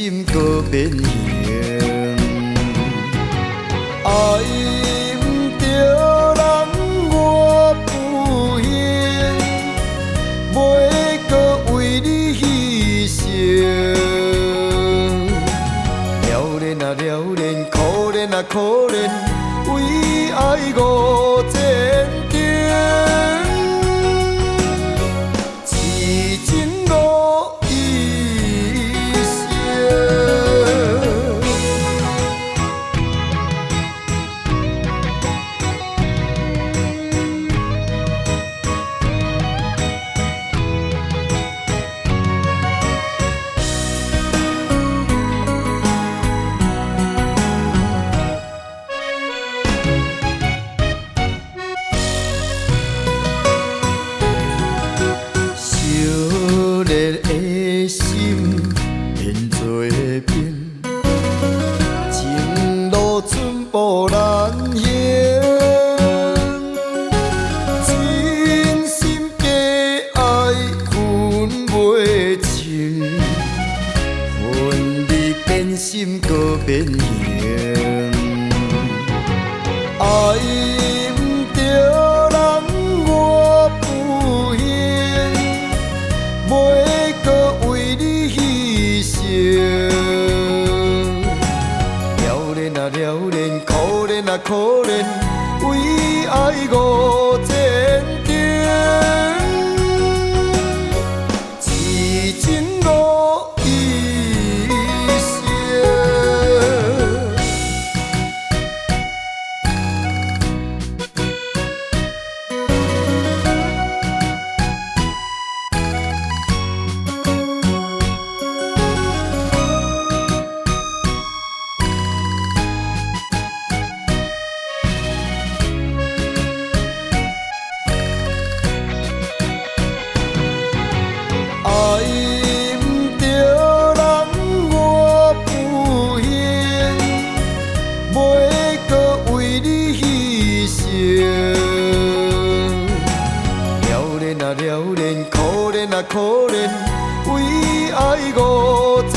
心搁变形。爱毋着人，我不行，袂搁为你牺牲。了恋啊了恋，可怜啊可怜，为爱误前程。痴情误一生。无难行，真心假爱分袂清，恨你变心搁变形，爱毋着人我不行，袂搁为你牺牲。了恋啊了恋，可怜啊可怜，为爱误前程。痴情误一生。爱毋着人，我不行，袂搁为你牺牲。了恋啊了恋，可怜啊可怜，为爱误前